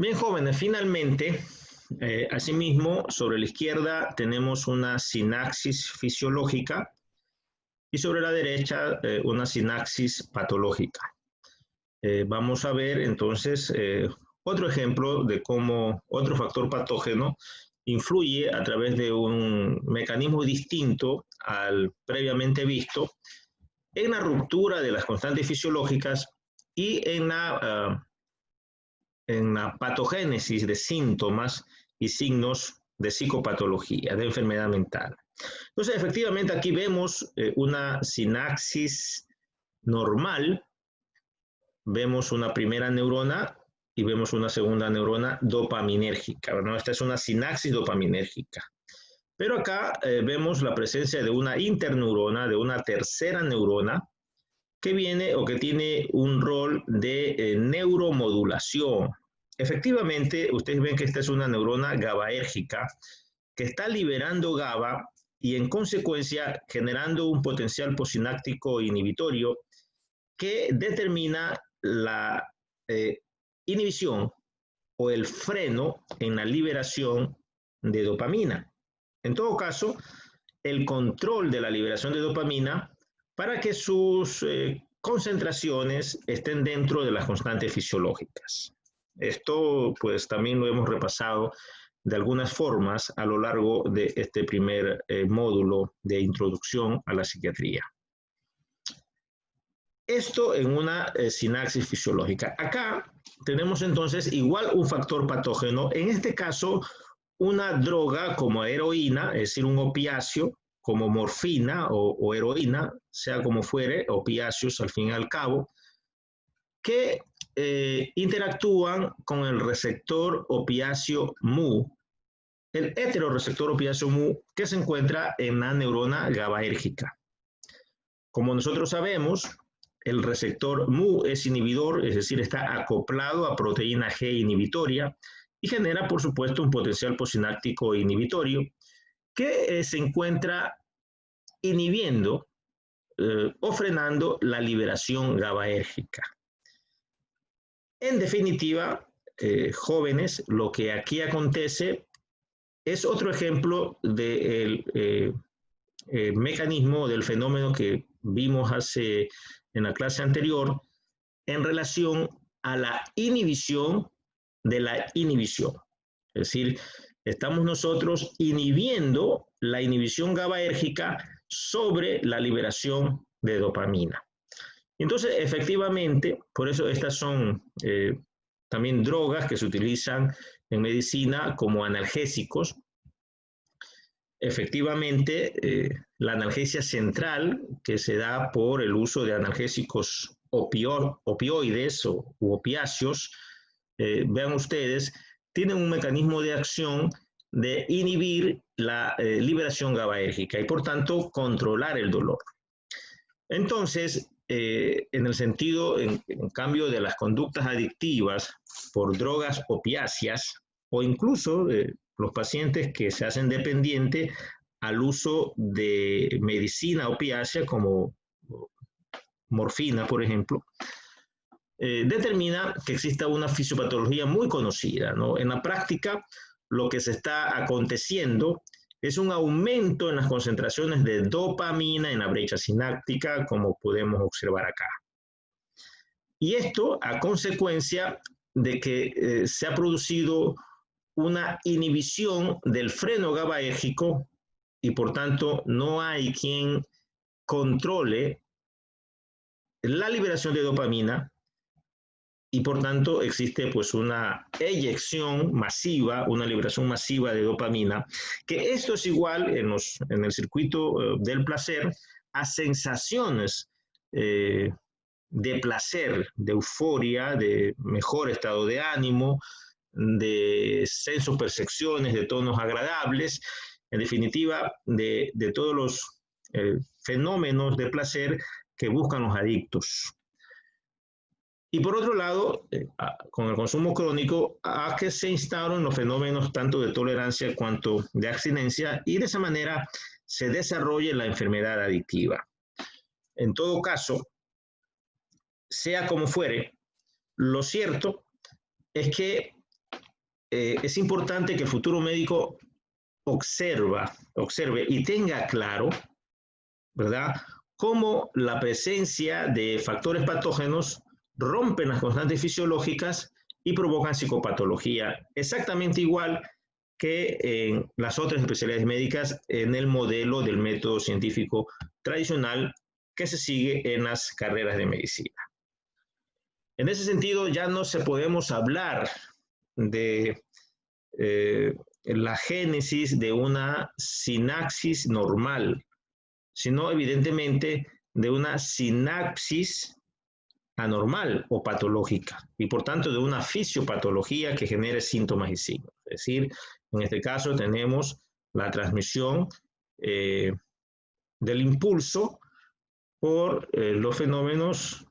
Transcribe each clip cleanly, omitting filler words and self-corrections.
Bien, jóvenes, finalmente, asimismo, sobre la izquierda tenemos una sinapsis fisiológica y sobre la derecha una sinapsis patológica. Vamos a ver entonces otro ejemplo de cómo otro factor patógeno influye a través de un mecanismo distinto al previamente visto en la ruptura de las constantes fisiológicas y en la patogénesis de síntomas y signos de psicopatología, de enfermedad mental. Entonces, efectivamente, aquí vemos una sinapsis normal, vemos una primera neurona y vemos una segunda neurona dopaminérgica, ¿no? Esta es una sinapsis dopaminérgica. Pero acá vemos la presencia de una interneurona, de una tercera neurona, que viene o que tiene un rol de neuromodulación. Efectivamente, ustedes ven que esta es una neurona GABAérgica que está liberando GABA y en consecuencia generando un potencial posináptico inhibitorio que determina la inhibición o el freno en la liberación de dopamina. En todo caso, el control de la liberación de dopamina para que sus concentraciones estén dentro de las constantes fisiológicas. Esto pues también lo hemos repasado de algunas formas a lo largo de este primer módulo de introducción a la psiquiatría. Esto en una sinapsis fisiológica. Acá tenemos entonces igual un factor patógeno, en este caso una droga como heroína, es decir, un opiáceo, como morfina o heroína, sea como fuere, opiáceos al fin y al cabo, que interactúan con el receptor opiáceo mu, el heteroreceptor opiáceo mu, que se encuentra en la neurona GABAérgica. Como nosotros sabemos, el receptor mu es inhibidor, es decir, está acoplado a proteína G inhibitoria y genera, por supuesto, un potencial posináptico inhibitorio que se encuentra inhibiendo o frenando la liberación GABAérgica. En definitiva, jóvenes, lo que aquí acontece es otro ejemplo del mecanismo, del fenómeno que vimos en la clase anterior en relación a la inhibición de la inhibición. Es decir, estamos nosotros inhibiendo la inhibición GABAérgica sobre la liberación de dopamina. Entonces, efectivamente, por eso estas son también drogas que se utilizan en medicina como analgésicos. Efectivamente, la analgesia central, que se da por el uso de analgésicos opioides u opiáceos, vean ustedes, tienen un mecanismo de acción de inhibir la liberación GABAérgica y por tanto controlar el dolor. Entonces, en el sentido, en cambio de las conductas adictivas por drogas opiáceas o incluso los pacientes que se hacen dependientes al uso de medicina opiácea como morfina, por ejemplo, determina que exista una fisiopatología muy conocida, ¿no? En la práctica, lo que se está aconteciendo es un aumento en las concentraciones de dopamina en la brecha sináptica, como podemos observar acá. Y esto a consecuencia de que se ha producido una inhibición del freno GABAérgico y por tanto no hay quien controle la liberación de dopamina y por tanto existe pues una eyección masiva, una liberación masiva de dopamina, que esto es igual en el circuito del placer a sensaciones de placer, de euforia, de mejor estado de ánimo, de sensopercepciones, de tonos agradables, en definitiva, de todos los fenómenos de placer que buscan los adictos. Y por otro lado, con el consumo crónico, a que se instauran los fenómenos tanto de tolerancia cuanto de abstinencia y de esa manera se desarrolla la enfermedad adictiva. En todo caso, sea como fuere, lo cierto es que es importante que el futuro médico observe y tenga claro, ¿verdad?, cómo la presencia de factores patógenos rompen las constantes fisiológicas y provocan psicopatología, exactamente igual que en las otras especialidades médicas en el modelo del método científico tradicional que se sigue en las carreras de medicina. En ese sentido, ya no se podemos hablar de la génesis de una sinapsis normal, sino evidentemente de una sinapsis anormal o patológica, y por tanto de una fisiopatología que genere síntomas y signos. Es decir, en este caso tenemos la transmisión del impulso por los fenómenos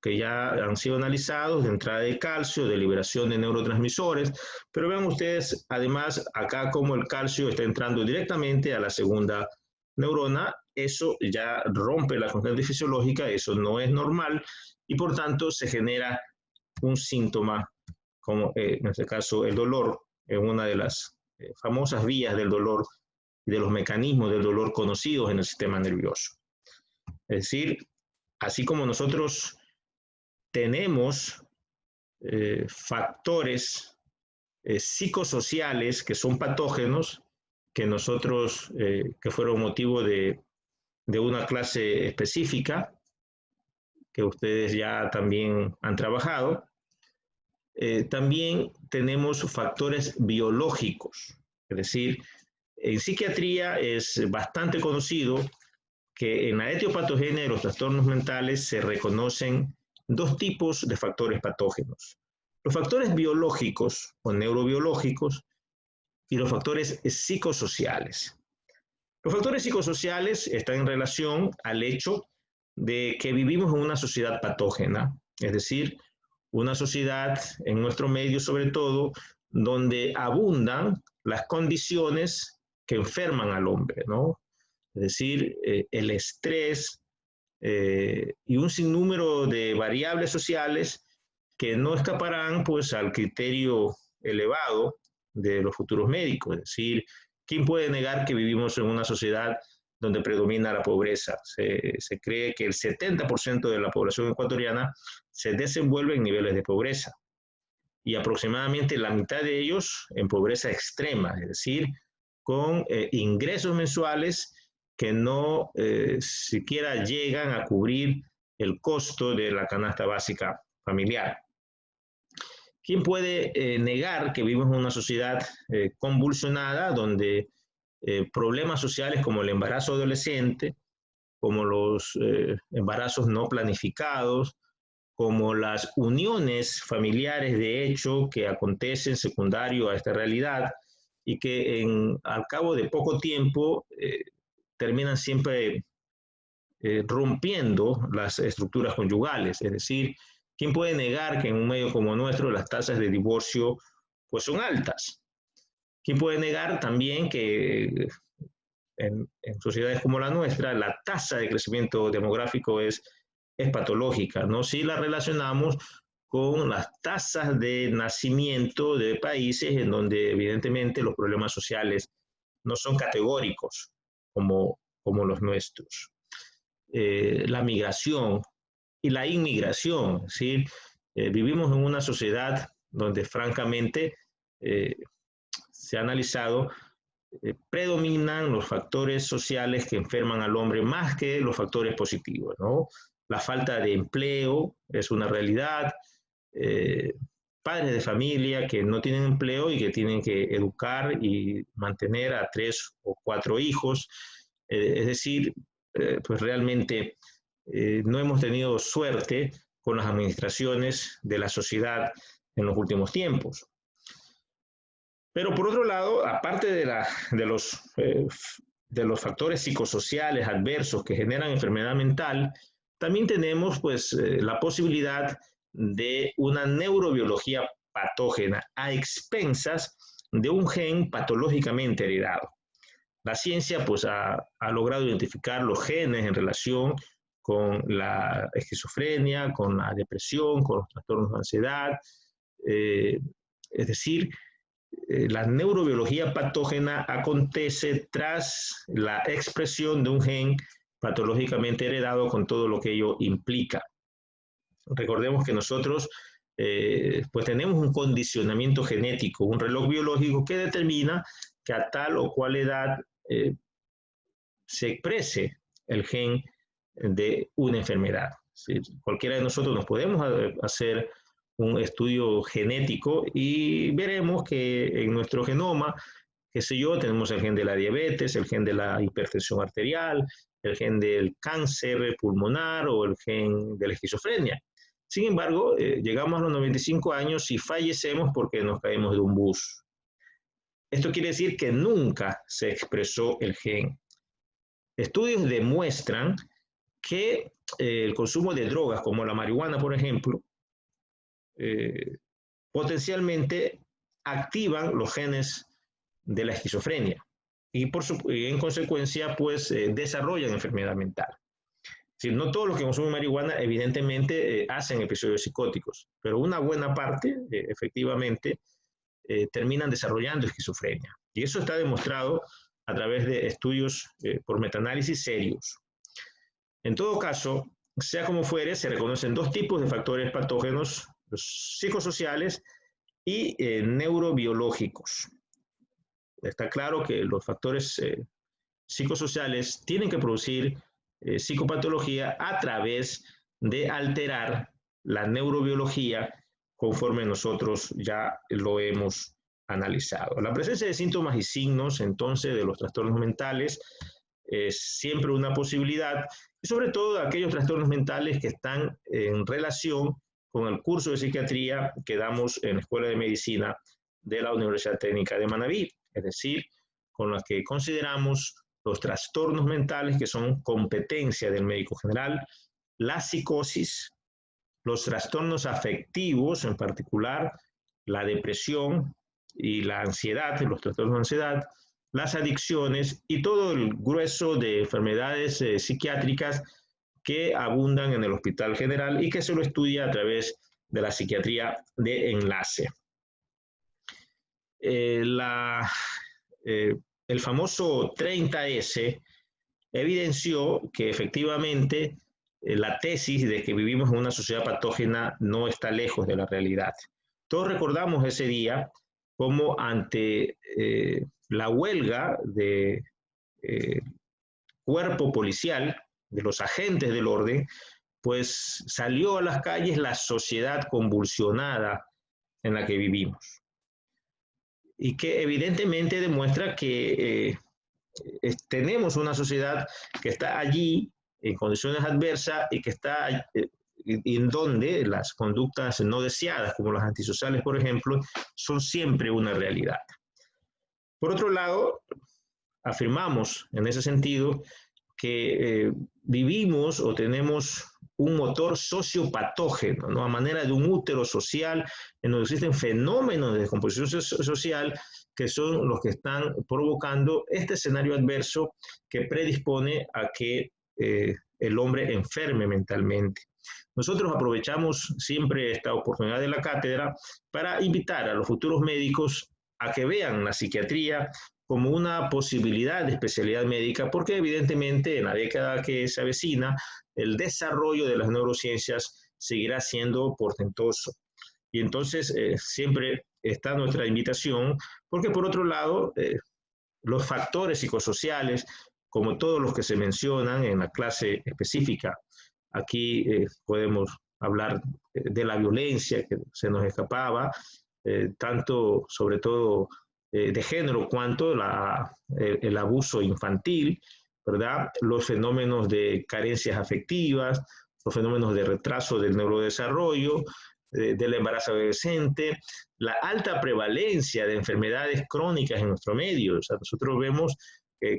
que ya han sido analizados de entrada de calcio, de liberación de neurotransmisores, pero vean ustedes además acá cómo el calcio está entrando directamente a la segunda neurona. Eso ya rompe la constante fisiológica, eso no es normal y por tanto se genera un síntoma como en este caso el dolor, en una de las famosas vías del dolor y de los mecanismos del dolor conocidos en el sistema nervioso. Es decir, así como nosotros tenemos factores psicosociales que son patógenos, que nosotros, que fueron motivo de una clase específica, que ustedes ya también han trabajado. También tenemos factores biológicos, es decir, en psiquiatría es bastante conocido que en la etiopatogenia de los trastornos mentales se reconocen dos tipos de factores patógenos: los factores biológicos o neurobiológicos y los factores psicosociales. Los factores psicosociales están en relación al hecho de que vivimos en una sociedad patógena, es decir, una sociedad en nuestro medio sobre todo donde abundan las condiciones que enferman al hombre, ¿no? Es decir, el estrés y un sinnúmero de variables sociales que no escaparán pues al criterio elevado de los futuros médicos. Es decir, ¿quién puede negar que vivimos en una sociedad donde predomina la pobreza? Se cree que el 70% de la población ecuatoriana se desenvuelve en niveles de pobreza y aproximadamente la mitad de ellos en pobreza extrema, es decir, con ingresos mensuales que no siquiera llegan a cubrir el costo de la canasta básica familiar. ¿Quién puede negar que vivimos en una sociedad convulsionada donde problemas sociales como el embarazo adolescente, como los embarazos no planificados, como las uniones familiares de hecho que acontecen secundario a esta realidad y que al cabo de poco tiempo terminan siempre rompiendo las estructuras conyugales? Es decir, ¿quién puede negar que en un medio como nuestro las tasas de divorcio pues son altas? ¿Quién puede negar también que en sociedades como la nuestra la tasa de crecimiento demográfico es patológica, ¿no? Si la relacionamos con las tasas de nacimiento de países en donde evidentemente los problemas sociales no son categóricos como los nuestros. La migración y la inmigración, es decir, vivimos en una sociedad donde francamente se ha analizado predominan los factores sociales que enferman al hombre más que los factores positivos, ¿no? La falta de empleo es una realidad, padres de familia que no tienen empleo y que tienen que educar y mantener a 3 o 4 hijos, es decir, pues realmente no hemos tenido suerte con las administraciones de la sociedad en los últimos tiempos. Pero por otro lado, aparte de los factores psicosociales adversos que generan enfermedad mental, también tenemos pues la posibilidad de una neurobiología patógena a expensas de un gen patológicamente heredado. La ciencia pues ha logrado identificar los genes en relación con la esquizofrenia, con la depresión, con los trastornos de ansiedad, es decir, la neurobiología patógena acontece tras la expresión de un gen patológicamente heredado con todo lo que ello implica. Recordemos que nosotros pues tenemos un condicionamiento genético, un reloj biológico que determina que a tal o cual edad se exprese el gen de una enfermedad. ¿Sí? Cualquiera de nosotros nos podemos hacer un estudio genético y veremos que en nuestro genoma, qué sé yo, tenemos el gen de la diabetes, el gen de la hipertensión arterial, el gen del cáncer pulmonar o el gen de la esquizofrenia. Sin embargo, llegamos a los 95 años y fallecemos porque nos caemos de un bus. Esto quiere decir que nunca se expresó el gen. Estudios demuestran que el consumo de drogas como la marihuana, por ejemplo, potencialmente activan los genes de la esquizofrenia y en consecuencia pues desarrollan enfermedad mental. Es decir, no todos los que consumen marihuana evidentemente hacen episodios psicóticos, pero una buena parte efectivamente terminan desarrollando esquizofrenia. Y eso está demostrado a través de estudios por metaanálisis serios. En todo caso, sea como fuere, se reconocen dos tipos de factores patógenos, los psicosociales y neurobiológicos. Está claro que los factores psicosociales tienen que producir psicopatología a través de alterar la neurobiología conforme nosotros ya lo hemos analizado. La presencia de síntomas y signos, entonces, de los trastornos mentales es siempre una posibilidad, y sobre todo aquellos trastornos mentales que están en relación con el curso de psiquiatría que damos en la Escuela de Medicina de la Universidad Técnica de Manabí, es decir, con los que consideramos los trastornos mentales que son competencia del médico general, la psicosis, los trastornos afectivos, en particular la depresión y la ansiedad, los trastornos de ansiedad, las adicciones y todo el grueso de enfermedades psiquiátricas que abundan en el Hospital General y que se lo estudia a través de la psiquiatría de enlace. El famoso 30S evidenció que efectivamente la tesis de que vivimos en una sociedad patógena no está lejos de la realidad. Todos recordamos ese día como ante la huelga de cuerpo policial, de los agentes del orden, pues salió a las calles la sociedad convulsionada en la que vivimos. Y que evidentemente demuestra que tenemos una sociedad que está allí en condiciones adversas y que está en donde las conductas no deseadas, como las antisociales, por ejemplo, son siempre una realidad. Por otro lado, afirmamos en ese sentido que vivimos o tenemos un motor sociopatógeno, ¿no? A manera de un útero social en donde existen fenómenos de descomposición social que son los que están provocando este escenario adverso que predispone a que el hombre enferme mentalmente. Nosotros aprovechamos siempre esta oportunidad de la cátedra para invitar a los futuros médicos a que vean la psiquiatría como una posibilidad de especialidad médica, porque evidentemente en la década que se avecina, el desarrollo de las neurociencias seguirá siendo portentoso. Y entonces siempre está nuestra invitación, porque por otro lado, los factores psicosociales, como todos los que se mencionan en la clase específica, aquí podemos hablar de la violencia que se nos escapaba, tanto sobre todo de género cuanto el abuso infantil, ¿verdad? Los fenómenos de carencias afectivas, los fenómenos de retraso del neurodesarrollo, del embarazo adolescente, la alta prevalencia de enfermedades crónicas en nuestro medio. O sea, nosotros vemos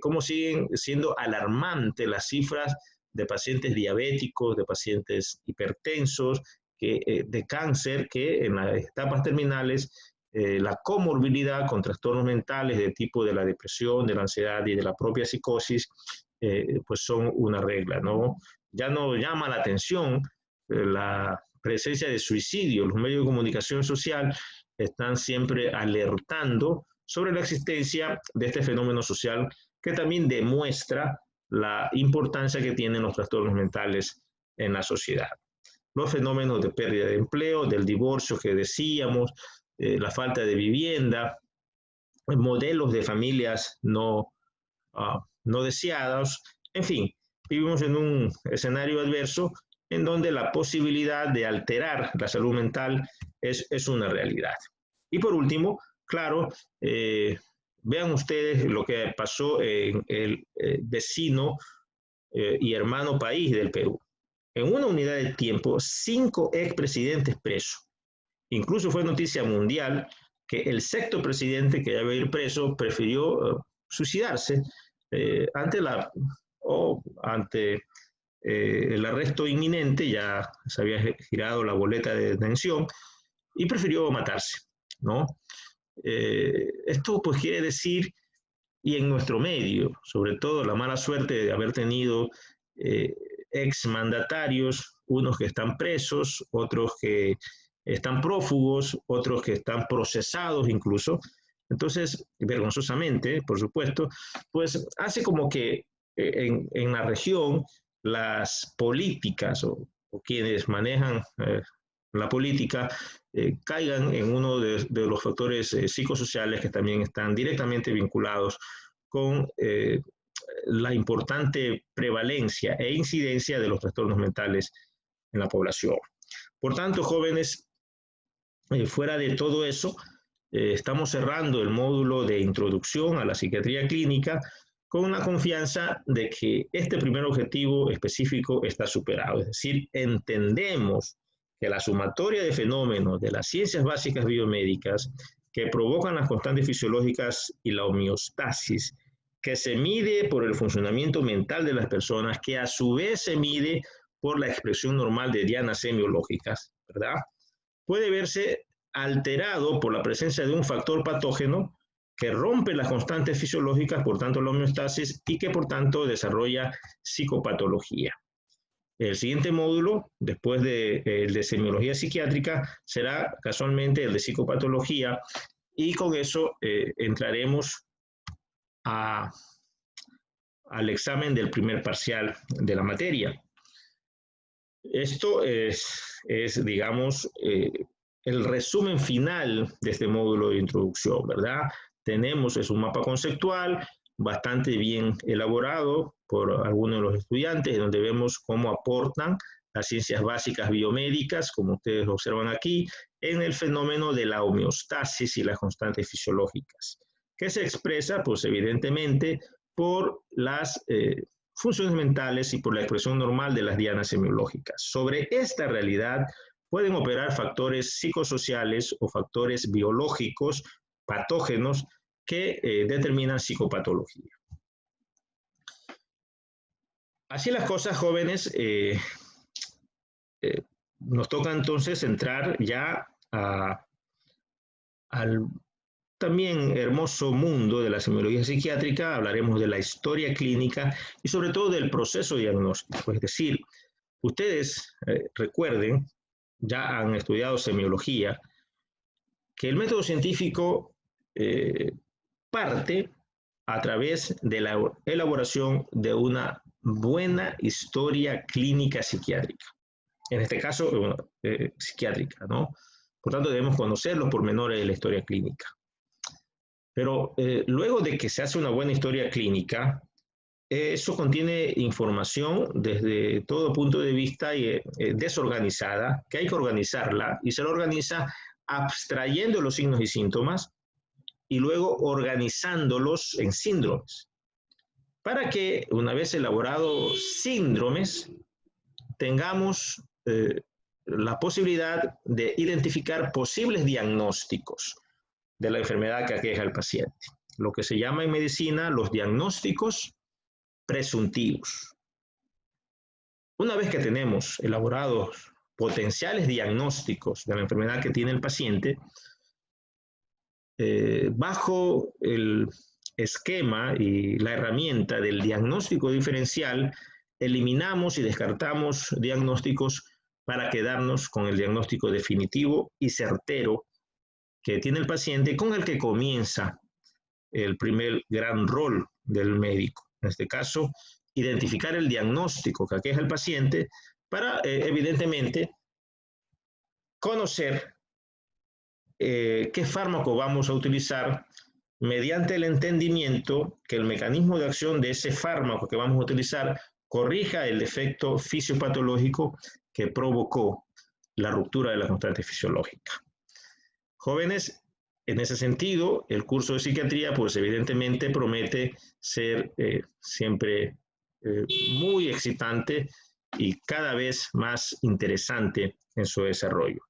cómo siguen siendo alarmantes las cifras de pacientes diabéticos, de pacientes hipertensos, de cáncer, que en las etapas terminales la comorbilidad con trastornos mentales de tipo de la depresión, de la ansiedad y de la propia psicosis, pues son una regla, ¿no? Ya no llama la atención la presencia de suicidio. Los medios de comunicación social están siempre alertando sobre la existencia de este fenómeno social que también demuestra la importancia que tienen los trastornos mentales en la sociedad. Los fenómenos de pérdida de empleo, del divorcio que decíamos, la falta de vivienda, modelos de familias no deseados, en fin, vivimos en un escenario adverso en donde la posibilidad de alterar la salud mental es una realidad. Y por último, claro, vean ustedes lo que pasó en el vecino y hermano país del Perú. En una unidad de tiempo, 5 expresidentes presos. Incluso fue noticia mundial que el sexto presidente que ya iba a ir preso prefirió suicidarse ante el arresto inminente, ya se había girado la boleta de detención y prefirió matarse, ¿no? Esto pues quiere decir, y en nuestro medio, sobre todo la mala suerte de haber tenido exmandatarios, unos que están presos, otros que están prófugos, otros que están procesados incluso. Entonces, vergonzosamente, por supuesto, pues hace como que en la región las políticas o quienes manejan la política caigan en uno de los factores psicosociales que también están directamente vinculados con la importante prevalencia e incidencia de los trastornos mentales en la población. Por tanto, jóvenes, fuera de todo eso, estamos cerrando el módulo de introducción a la psiquiatría clínica con la confianza de que este primer objetivo específico está superado. Es decir, entendemos que la sumatoria de fenómenos de las ciencias básicas biomédicas que provocan las constantes fisiológicas y la homeostasis, que se mide por el funcionamiento mental de las personas, que a su vez se mide por la expresión normal de dianas semiológicas, ¿verdad? Puede verse alterado por la presencia de un factor patógeno que rompe las constantes fisiológicas, por tanto la homeostasis, y que por tanto desarrolla psicopatología. El siguiente módulo, después de semiología psiquiátrica, será casualmente el de psicopatología, y con eso entraremos al examen del primer parcial de la materia. Esto es digamos, el resumen final de este módulo de introducción, ¿verdad? Es un mapa conceptual bastante bien elaborado por algunos de los estudiantes, donde vemos cómo aportan las ciencias básicas biomédicas, como ustedes observan aquí, en el fenómeno de la homeostasis y las constantes fisiológicas, que se expresa, pues evidentemente, por las funciones mentales y por la expresión normal de las dianas semiológicas. Sobre esta realidad pueden operar factores psicosociales o factores biológicos, patógenos, que determinan psicopatología. Así las cosas, jóvenes, nos toca entonces entrar ya al también hermoso mundo de la semiología psiquiátrica. Hablaremos de la historia clínica y sobre todo del proceso diagnóstico. Es decir, ustedes recuerden, ya han estudiado semiología, que el método científico parte a través de la elaboración de una buena historia clínica psiquiátrica. En este caso, psiquiátrica, ¿no? Por tanto, debemos conocer los pormenores de la historia clínica. Pero luego de que se hace una buena historia clínica, eso contiene información desde todo punto de vista desorganizada, que hay que organizarla, y se la organiza abstrayendo los signos y síntomas y luego organizándolos en síndromes, para que una vez elaborados síndromes tengamos la posibilidad de identificar posibles diagnósticos de la enfermedad que aqueja al paciente, lo que se llama en medicina los diagnósticos presuntivos. Una vez que tenemos elaborados potenciales diagnósticos de la enfermedad que tiene el paciente, bajo el esquema y la herramienta del diagnóstico diferencial, eliminamos y descartamos diagnósticos para quedarnos con el diagnóstico definitivo y certero que tiene el paciente con el que comienza el primer gran rol del médico. En este caso, identificar el diagnóstico que aqueja al paciente para, evidentemente, conocer qué fármaco vamos a utilizar mediante el entendimiento que el mecanismo de acción de ese fármaco que vamos a utilizar corrija el defecto fisiopatológico que provocó la ruptura de la constante fisiológica. Jóvenes, en ese sentido, el curso de psiquiatría, pues evidentemente promete ser siempre muy excitante y cada vez más interesante en su desarrollo.